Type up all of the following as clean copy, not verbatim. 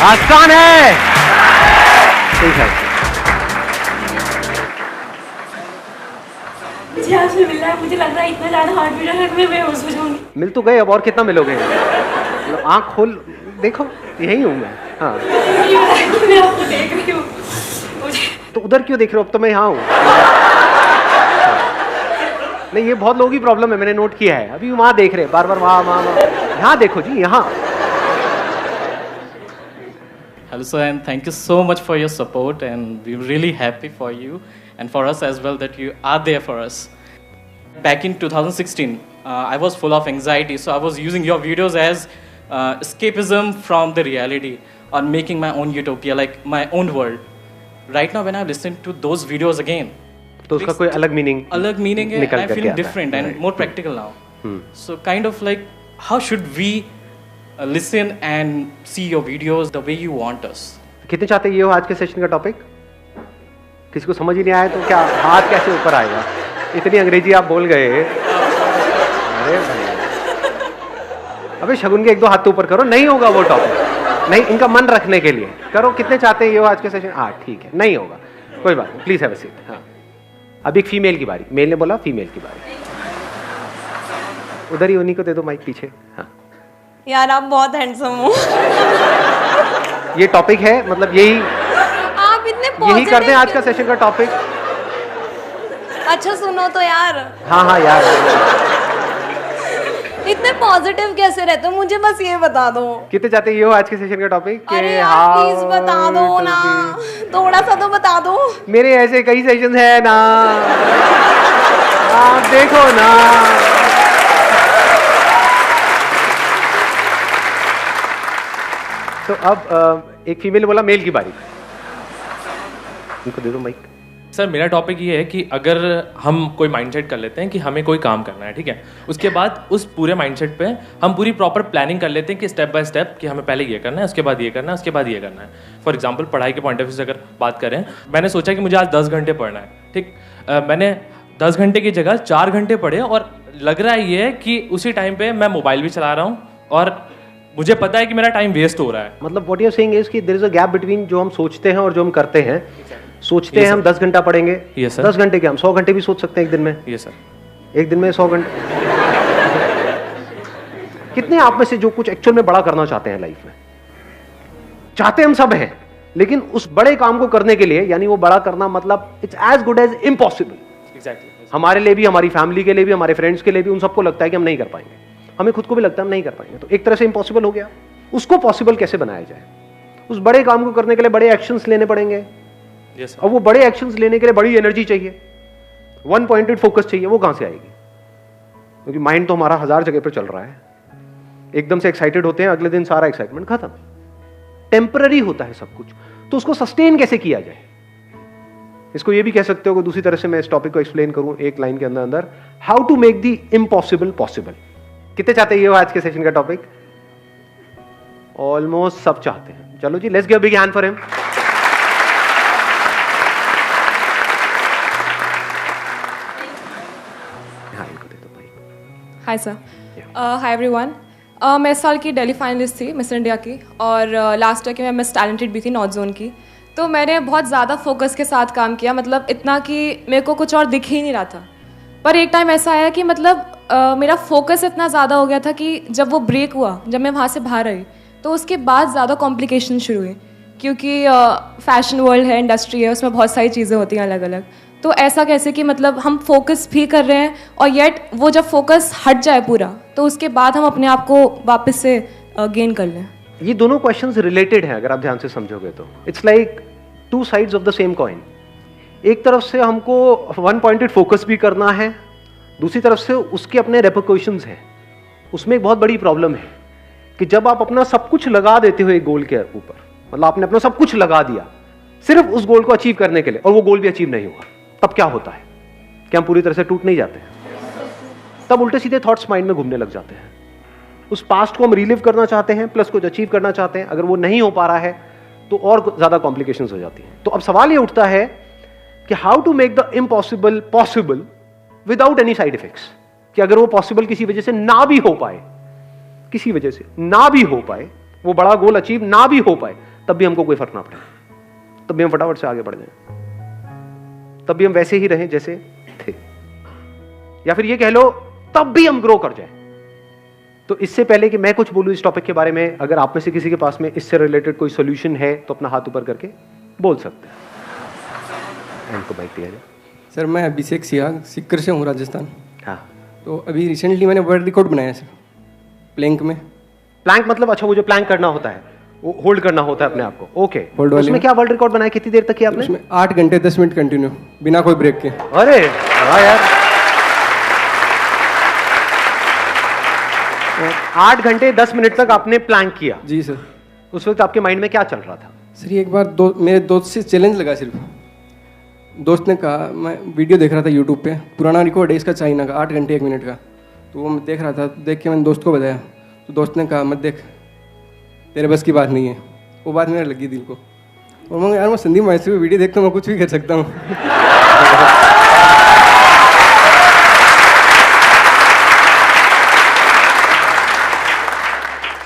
आसान है। ठीक है, मुझे आपसे मिल रहा है, मुझे लग रहा है इतना ज्यादा हार्ट बीट है मैं बेहोश हो जाऊंगी। मिल तो गए, अब और कितना मिलोगे? आंख खोल देखो, यही हूँ मैं। हाँ, मैं आपको देख रही हूँ, मुझे तो उधर क्यों देख रहे हो? अब तो मैं यहाँ हूँ। नहीं, ये बहुत लोगों की प्रॉब्लम है, मैंने नोट किया है। अभी वहाँ देख रहे हैं, बार बार वहाँ वहाँ वहाँ। यहाँ देखो जी, यहाँ। Hello sir, and thank you so much for your support, and we're really happy for you and for us as well that you are there for us. Back in 2016, I was full of anxiety, so I was using your videos as escapism from the reality or making my own utopia, like my own world. Right now when I listen to those videos again, तो उसका कोई अलग meaning है, निकल I'm करके feeling आता है। different and Right. more practical now. So kind of like, how should we listen and see your videos the way you want us? कितने चाहते ये हो आज के सेशन का टॉपिक? किसी को समझ ही नहीं आया तो क्या हाथ कैसे ऊपर आएगा? इतनी अंग्रेजी आप बोल गए। अरे भाई, अबे शगुन के एक दो हाथ तो ऊपर करो, नहीं होगा वो टॉपिक। नहीं, इनका मन रखने के लिए करो। कितने चाहते हैं ये हो आज के सेशन? हाँ ठीक है, नहीं होगा, कोई बात नहीं, प्लीज हैव अ सीट। हाँ, अब एक फीमेल की बारी। मेल ने बोला फीमेल की बारी। उधर ही उन्हीं को दे दो माइक, पीछे। हाँ, यार आप बहुत हैंडसम हो। ये टॉपिक है, मतलब यही आप इतने यही करते हैं आज का सेशन का टॉपिक। अच्छा सुनो तो यार, हाँ हाँ यार, इतने पॉजिटिव कैसे रहते हो? मुझे बस ये बता दो। कितने चाहते हैं ये हो आज के सेशन का टॉपिक? अरे यार प्लीज बता दो ना, थोड़ा सा तो बता दो। मेरे ऐसे कई सेशन है ना, आप देखो ना। तो अब एक फीमेल बोला मेल की बारी। उनको दे दो माइक। सर मेरा टॉपिक ये है कि अगर हम कोई माइंडसेट कर लेते हैं कि हमें कोई काम करना है, ठीक है, उसके बाद उस पूरे माइंडसेट पे हम पूरी प्रॉपर प्लानिंग कर लेते हैं कि स्टेप बाय स्टेप कि हमें पहले ये करना है, उसके बाद ये करना है, उसके बाद ये करना है। फॉर एग्जांपल पढ़ाई के पॉइंट ऑफ व्यू से अगर बात करें, मैंने सोचा कि मुझे आज 10 घंटे पढ़ना है, ठीक। मैंने 10 घंटे की जगह 4 घंटे पढ़े और लग रहा है ये कि उसी टाइम पे मैं मोबाइल भी चला रहा हूँ और मुझे पता है कि मेरा टाइम वेस्ट हो रहा है। मतलब what you are saying is कि there is a gap between जो हम सोचते हैं और जो हम करते हैं। सोचते हैं हम 10 घंटा पढ़ेंगे, 10 घंटे क्या हम 100 घंटे भी सोच सकते हैं एक दिन में। ये सर, एक दिन में 100 घंटे। कितने आप में से जो कुछ एक्चुअल में बड़ा करना चाहते हैं लाइफ में? चाहते हम सब हैं, लेकिन उस बड़े काम को करने के लिए, यानी वो बड़ा करना मतलब it's as good as impossible. Exactly. हमारे लिए भी, हमारी फैमिली के लिए भी, हमारे फ्रेंड्स के लिए भी, उन सबको लगता है कि हम नहीं कर पाएंगे। हमें खुद को भी लगता है हम नहीं कर पाएंगे, तो एक तरह से इम्पॉसिबल हो गया। उसको पॉसिबल कैसे बनाया जाए? उस बड़े काम को करने के लिए बड़े एक्शंस लेने पड़ेंगे। यस। अब वो बड़े एक्शंस लेने के लिए बड़ी एनर्जी चाहिए, वन पॉइंटेड फोकस चाहिए। वो कहां से आएगी? क्योंकि माइंड तो हमारा 1000 जगह पर चल रहा है। एकदम से एक्साइटेड होते हैं, अगले दिन सारा एक्साइटमेंट खत्म। टेम्पररी होता है सब कुछ, तो उसको सस्टेन कैसे किया जाए? इसको ये भी कह सकते हो कि दूसरी तरह से मैं इस टॉपिक को एक्सप्लेन करूं एक लाइन के अंदर अंदर, how to make the impossible possible. कितने चाहते हैं ये आज के सेशन का टॉपिक? ऑलमोस्ट सब चाहते हैं। चलो जी, let's give a big hand for him. हाँ, इनको दे दो भाई। Hi sir, hi everyone. मैं इस साल की दिल्ली फाइनलिस्ट थी मिस इंडिया की, और लास्ट ईयर की मैं मिस टैलेंटेड भी थी नॉर्थ जोन की। तो मैंने बहुत ज़्यादा फोकस के साथ काम किया, मतलब इतना कि मेरे को कुछ और दिख ही नहीं रहा था। पर एक टाइम ऐसा आया कि मतलब मेरा फोकस इतना ज़्यादा हो गया था कि जब वो ब्रेक हुआ, जब मैं वहाँ से बाहर आई, तो उसके बाद ज़्यादा कॉम्प्लिकेशन शुरू हुई, क्योंकि फैशन वर्ल्ड है, इंडस्ट्री है, उसमें बहुत सारी चीज़ें होती हैं अलग अलग। तो ऐसा कैसे कि मतलब हम फोकस भी कर रहे हैं और येट वो जब फोकस हट जाए पूरा, तो उसके बाद हम अपने आप को वापस से गेन कर लें। ये दोनों क्वेश्चंस रिलेटेड हैं अगर आप ध्यान से समझोगे तो। It's like two sides of the same coin. एक तरफ से हमको वन पॉइंटेड फोकस भी करना है, दूसरी तरफ से उसके अपने रेपरकशंस हैं। उसमें एक बहुत बड़ी प्रॉब्लम है कि जब आप अपना सब कुछ लगा देते हो एक गोल के ऊपर, मतलब आपने अपना सब कुछ लगा दिया सिर्फ उस गोल को अचीव करने के लिए, और वो गोल भी अचीव नहीं हुआ, तब क्या होता है? क्या हम पूरी तरह से टूट नहीं जाते हैं? तब उल्टे सीधे थॉट्स माइंड में घूमने लग जाते हैं। उस पास्ट को हम रिलीव करना चाहते हैं, प्लस कुछ अचीव करना चाहते हैं। अगर वो नहीं हो पा रहा है तो और ज्यादा कॉम्प्लिकेशंस हो जाती हैं। तो अब सवाल ये उठता है कि how to make the impossible possible without any side effects. कि अगर वो पॉसिबल किसी वजह से ना भी हो पाए, किसी वजह से ना भी हो पाए, वो बड़ा गोल अचीव ना भी हो पाए, तब भी हमको कोई फर्क ना पड़े, तब भी हम फटाफट से आगे बढ़ जाएं, तब भी हम वैसे ही रहें जैसे थे, या फिर ये कह लो तब भी हम ग्रो कर जाएं। तो इससे पहले कि मैं कुछ बोलूं इस टॉपिक के बारे में, अगर आप में से किसी के पास में इससे रिलेटेड कोई सोल्यूशन है तो अपना हाथ ऊपर करके बोल सकते हैं। इनको बाइक दिया जाए। सर मैं अभिषेक सियाग सिक्कर से हूँ, राजस्थान। हाँ, तो अभी रिसेंटली मैंने वर्ल्ड रिकॉर्ड बनाया सर प्लैंक में। प्लैंक मतलब अच्छा वो जो प्लैंक करना होता है, वो होल्ड करना होता है अपने आप को, ओके। होल्ड वाले उसमें क्या वर्ल्ड रिकॉर्ड बनाया, कितनी देर तक किया आपने? उसमें 8 घंटे 10 मिनट कंटिन्यू बिना कोई ब्रेक के। अरे वाह यार, 8 घंटे 10 मिनट तक आपने प्लैंक किया? जी सर। उस वक्त आपके माइंड में क्या चल रहा था? सर एक बार मेरे दोस्त से चैलेंज लगा, सिर्फ दोस्त ने कहा, मैं वीडियो देख रहा था यूट्यूब पे, पुराना रिकॉर्ड है इसका चाइना का, 8 घंटे 1 मिनट का। तो वो मैं देख रहा था, देख के मैंने दोस्त को बताया, तो दोस्त ने कहा मत देख, तेरे बस की बात नहीं है। वो बात मेरे लगी दिल को, और मैं यार मैं संदीप माहेश्वरी वीडियो देखता हूँ, मैं कुछ भी कर सकता हूँ।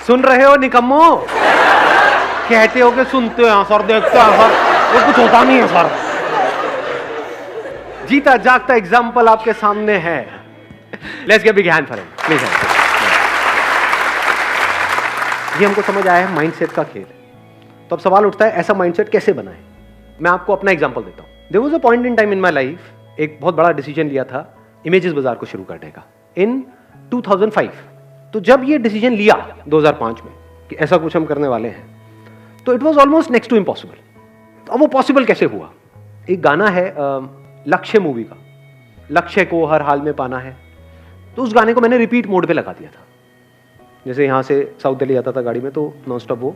सुन रहे हो निकम्मो? कहते हो कि सुनते हैं सर, देखते हैं सर, वो कुछ होता नहीं है सर। जीता जागता एग्जाम्पल आपके सामने है। Let's give big hand for him please. ये हमको समझ आया है माइंडसेट का खेल। तो अब सवाल उठता है ऐसा माइंडसेट कैसे बनाएं? मैं आपको अपना एग्जांपल देता हूं। There was a point in time in my life, एक बहुत बड़ा डिसीजन लिया था इमेजेस बाजार को शुरू करने का इन 2005। तो जब ये डिसीजन लिया 2005 में कि ऐसा कुछ हम करने वाले हैं, तो it was almost next to impossible. तो अब वो पॉसिबल कैसे हुआ? एक गाना है लक्ष्य मूवी का, लक्ष्य को हर हाल में पाना है। तो उस गाने को मैंने रिपीट मोड पे लगा दिया था। जैसे यहां से साउथ दिल्ली आता था गाड़ी में, तो नॉन स्टॉप वो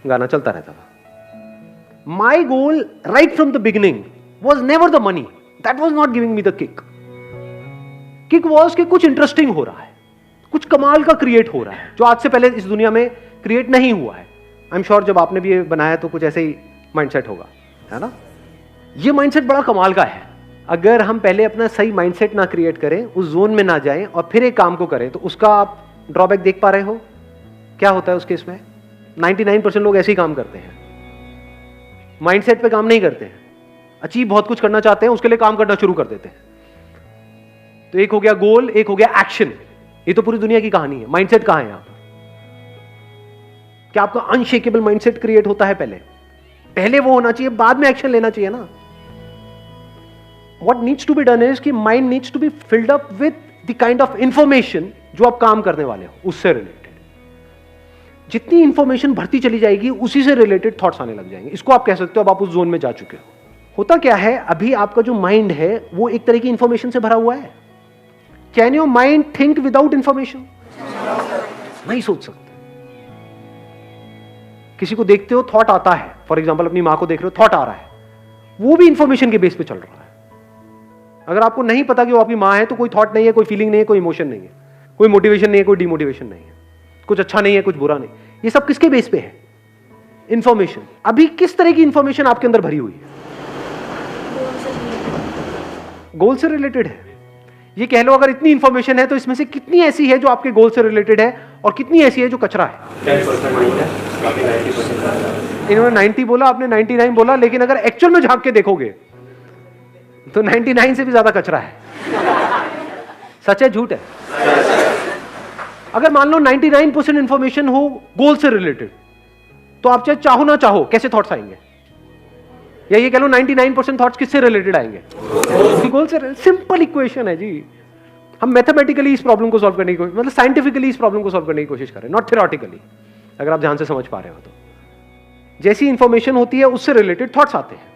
गाना चलता रहता था। My goal right from the beginning was never the money, that was not giving me the kick. Kick was कि कुछ इंटरेस्टिंग हो रहा है, कुछ कमाल का क्रिएट हो रहा है जो आज से पहले इस दुनिया में क्रिएट नहीं हुआ है। आई एम श्योर जब आपने भी ये बनाया तो कुछ ऐसे ही माइंडसेट होगा, है ना? ये माइंडसेट बड़ा कमाल का है। अगर हम पहले अपना सही माइंडसेट ना क्रिएट करें, उस जोन में ना जाएं और फिर एक काम को करें, तो उसका आप ड्रॉबैक देख पा रहे हो क्या होता है उस केस में? 99% लोग ऐसे ही काम करते हैं, माइंडसेट पे काम नहीं करते हैं। अचीव बहुत कुछ करना चाहते हैं, उसके लिए काम करना शुरू कर देते हैं। तो एक हो गया गोल, एक हो गया एक्शन। ये तो पूरी दुनिया की कहानी है। माइंडसेट कहां है यहां पर? क्या आपका अनशेकेबल माइंडसेट क्रिएट होता है? पहले वो होना चाहिए, बाद में एक्शन लेना चाहिए ना। What needs to be done is कि mind needs to be filled up with the kind of information जो आप काम करने वाले हो उससे रिलेटेड। जितनी इंफॉर्मेशन भरती चली जाएगी, उसी से रिलेटेड थॉट्स आने लग जाएंगे। इसको आप कह सकते हो अब आप उस जोन में जा चुके हो। होता क्या है, अभी आपका जो माइंड है वो एक तरह की इंफॉर्मेशन से भरा हुआ है। Can your mind think without information? नहीं सोच सकते। किसी को देखते हो, थॉट आता है, फॉर एग्जाम्पल अपनी मां को देख रहे हो, थॉट आ रहा है, वो भी इंफॉर्मेशन के बेस पे चल रहा है। अगर आपको नहीं पता कि वो आपकी मां है, तो कोई थॉट नहीं है, कोई फीलिंग नहीं है, कोई इमोशन नहीं है, कोई मोटिवेशन नहीं है, कोई डिमोटिवेशन नहीं है, कुछ अच्छा नहीं है, कुछ बुरा नहीं। ये सब किसके बेस पे है? इंफॉर्मेशन। अभी किस तरह की इंफॉर्मेशन आपके अंदर भरी हुई है? गोल से रिलेटेड है। ये कह लो अगर इतनी इंफॉर्मेशन है तो इसमें से कितनी ऐसी है जो आपके गोल से रिलेटेड है और कितनी ऐसी है जो कचरा है? 10% माइंड है, बाकी 90%। इन्होंने 90 बोला, आपने 99 बोला, लेकिन अगर एक्चुअल में झांक के देखोगे तो 99 से भी ज्यादा कचरा है। सच है झूठ है? अगर मान लो 99% इंफॉर्मेशन हो गोल से रिलेटेड, तो आप चाहे चाहो ना चाहो कैसे थॉट्स आएंगे? या ये कह लो 99% थॉट्स किससे रिलेटेड आएंगे? गोल से। सिंपल इक्वेशन है जी। हम मैथमेटिकली इस प्रॉब्लम को सॉल्व करने की कोशिश, मतलब साइंटिफिकली इस प्रॉब्लम को सॉल्व करने की कोशिश करें, नॉट थ्योरेटिकली। अगर आप ध्यान से समझ पा रहे हो तो जैसी इंफॉर्मेशन होती है उससे रिलेटेड थॉट्स आते हैं।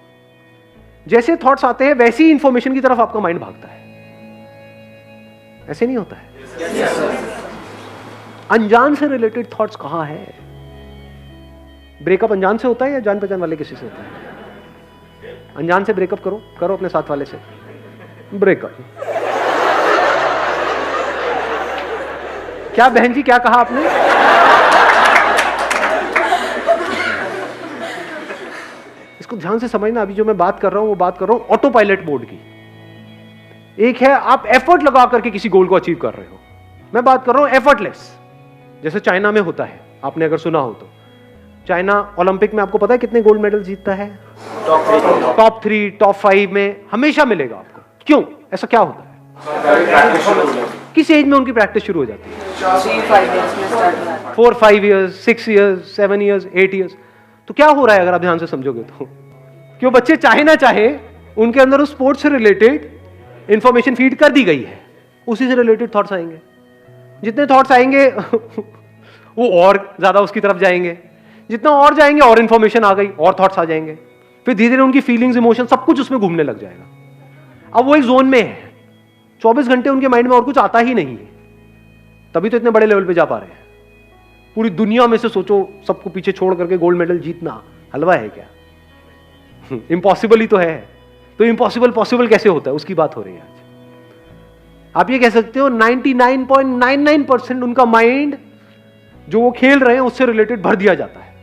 जैसे थॉट्स आते हैं वैसी इंफॉर्मेशन की तरफ आपका माइंड भागता है। ऐसे नहीं होता है? अनजान से रिलेटेड थॉट्स कहां है? ब्रेकअप अनजान से होता है या जान पहचान वाले किसी से होता है? अनजान से ब्रेकअप करो अपने साथ वाले से ब्रेकअप। क्या बहन जी, क्या कहा आपने? इसको ध्यान से समझना। अभी जो मैं बात कर रहा हूं वो बात कर रहा हूं ऑटो पायलट मोड की। एक है आप एफर्ट लगा करके किसी गोल को अचीव कर रहे हो, मैं बात कर रहा हूं एफर्टलेस, जैसे चाइना में होता है, आपने अगर सुना हो तो। चाइना ओलंपिक में आपको पता है कितने गोल्ड मेडल जीतता है? टॉप 3, टॉप 5 में हमेशा मिलेगा आपको। क्यों? ऐसा क्या होता है? किस एज में उनकी प्रैक्टिस शुरू हो जाती है? 4, 5 ईयर्स, 6 ईयर्स, 7 ईयर्स, 8 ईयर्स। तो क्या हो रहा है अगर आप ध्यान से समझोगे तो? क्यों बच्चे चाहे ना चाहे उनके अंदर उस स्पोर्ट्स से रिलेटेड इंफॉर्मेशन फीड कर दी गई है, उसी से रिलेटेड थॉट्स आएंगे। जितने थॉट्स आएंगे वो और ज्यादा उसकी तरफ जाएंगे, जितना और जाएंगे और इंफॉर्मेशन आ गई, और थॉट्स आ जाएंगे, फिर धीरे धीरे उनकी फीलिंग्स, इमोशन सब कुछ उसमें घूमने लग जाएगा। अब वो एक जोन में है, 24 घंटे उनके माइंड में और कुछ आता ही नहीं है, तभी तो इतने बड़े लेवल पे जा पा रहे हैं। पूरी दुनिया में से सोचो, सबको पीछे छोड़ करके गोल्ड मेडल जीतना हलवा है क्या? इम्पॉसिबल ही तो है। तो इम्पॉसिबल पॉसिबल कैसे होता है, उसकी बात हो रही है आज। आप ये कह सकते हो 99.99% उनका माइंड जो वो खेल रहे हैं उससे रिलेटेड भर दिया जाता है,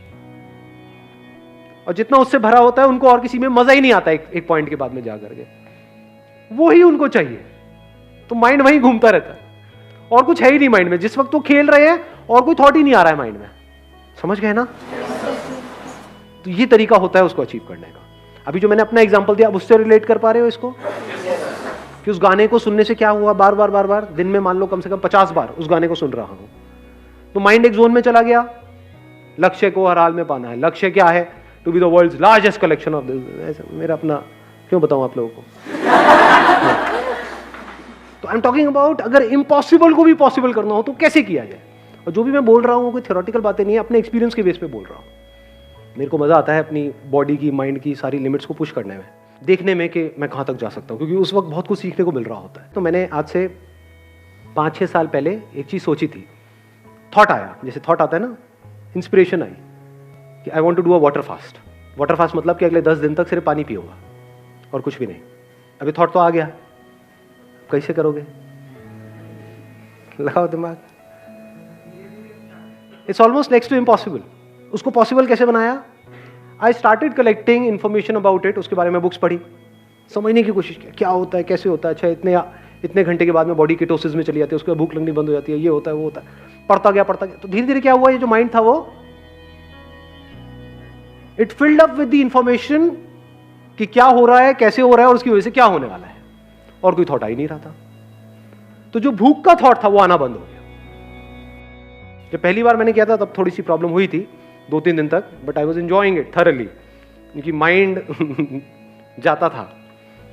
और जितना उससे भरा होता है उनको और किसी में मजा ही नहीं आता। एक पॉइंट के बाद में जाकर के वो ही उनको चाहिए, तो माइंड वहीं घूमता रहता है, और कुछ है ही नहीं माइंड में। जिस वक्त वो खेल रहे हैं और कोई थॉट ही नहीं आ रहा है माइंड में, समझ गए ना? तो ये तरीका होता है उसको अचीव करने का। अभी जो मैंने अपना एग्जांपल दिया, अब उससे रिलेट कर पा रहे हो इसको? कि उस गाने को सुनने से क्या हुआ, बार बार दिन में मान लो कम से कम 50 बार उस गाने को सुन रहा हूं, तो माइंड एक जोन में चला गया। लक्ष्य को हर हाल में पाना है। लक्ष्य क्या है? To be the world's largest collection of this. मेरा अपना क्यों बताऊं आप लोगों को? तो आई एम टॉकिंग अबाउट अगर इम्पॉसिबल को भी पॉसिबल करना हो तो कैसे किया जाए। और जो भी मैं बोल रहा हूं कोई थ्योरेटिकल बातें नहीं है, अपने एक्सपीरियंस के बेस पे बोल रहा हूं। मेरे को मजा आता है अपनी बॉडी की, माइंड की सारी लिमिट्स को पुश करने में, देखने में कि मैं कहां तक जा सकता हूं, क्योंकि उस वक्त बहुत कुछ सीखने को मिल रहा होता है। तो मैंने आज से 5-6 साल पहले एक चीज सोची थी, थॉट आया, जैसे थॉट आता है ना, इंस्पिरेशन आई कि I want to do a water fast. Water fast मतलब कि अगले 10 दिन तक सिर्फ पानी पियूंगा और कुछ भी नहीं। अभी थॉट तो आ गया, कैसे करोगे? लगाओ दिमाग। It's almost next to impossible. उसको पॉसिबल कैसे बनाया? I started collecting information about it. उसके बारे में बुक्स पढ़ी, समझने की कोशिश की क्या होता है, कैसे होता है। अच्छा, इतने घंटे के बाद में बॉडी कीटोसिस में चली जाती है, उसके बाद भूख लगनी बंद हो जाती है, ये होता है वो होता है। पढ़ता गया तो धीरे धीरे क्या हुआ, ये जो माइंड था वो it filled up with the information कि क्या हो रहा है, कैसे हो रहा है और उसकी वजह से क्या होने वाला है, और कोई थॉट आ ही नहीं रहा था। तो जो भूख का थॉट था वो आना बंद हो गया। जब पहली बार मैंने किया था तब थोड़ी सी प्रॉब्लम हुई थी 2-3 दिन तक, but I was enjoying it thoroughly, क्योंकि माइंड जाता था।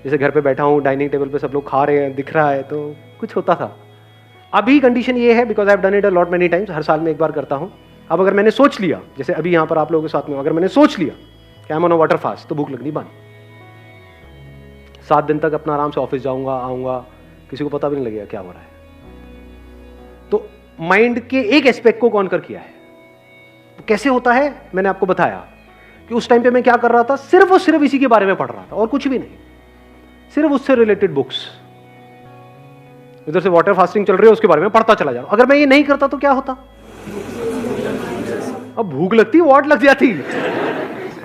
जैसे घर पे बैठा हूँ, डाइनिंग टेबल पे सब लोग खा रहे हैं, दिख रहा है, तो कुछ होता था। अभी कंडीशन ये है, because I have done it a lot many times, हर साल में एक बार करता हूँ। अब अगर मैंने सोच लिया, जैसे अभी यहाँ पर आप लोगों के साथ में, अगर मैंने सोच लिया कि I am on a water fast, तो भूख लगनी बंद। 7 दिन तक अपना आराम से ऑफिस जाऊंगा, आऊंगा, किसी को पता भी नहीं लगेगा क्या हो रहा है। तो माइंड के एक एस्पेक्ट को कॉन्कर किया है। तो कैसे होता है मैंने आपको बताया कि उस टाइम पे मैं क्या कर रहा था, सिर्फ और सिर्फ इसी के बारे में पढ़ रहा था और कुछ भी नहीं, सिर्फ उससे रिलेटेड बुक्स। इधर से वाटर फास्टिंग चल रही है, उसके बारे में पढ़ता चला जा रहा। अगर मैं ये नहीं करता तो क्या होता? अब भूख लगती, वाट लग जाती,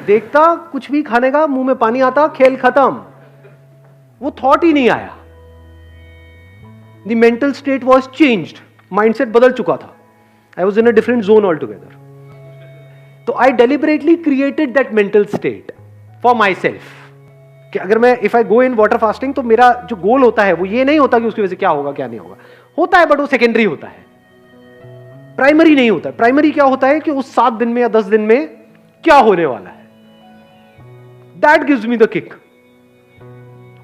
देखता कुछ भी खाने का, मुंह में पानी आता, खेल खत्म, वो थॉट ही नहीं आया। The mental state was changed, mindset बदल चुका था। I was in a different zone all together. तो I deliberately created that mental state for myself, कि अगर मैं if I go in water fasting तो मेरा जो गोल होता है वो ये नहीं होता कि उसकी वजह से क्या होगा क्या नहीं होगा, होता है बट वो सेकेंडरी होता है, प्राइमरी नहीं होता है। प्राइमरी क्या होता है कि उस 7 दिन में या 10 दिन में क्या होने वाला है, that gives me the kick.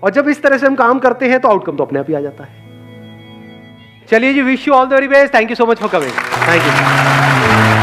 और जब इस तरह से हम काम करते हैं तो आउटकम तो अपने आप ही आ जाता है। चलिए जी, wish you all the very best, thank you so much for coming, thank you.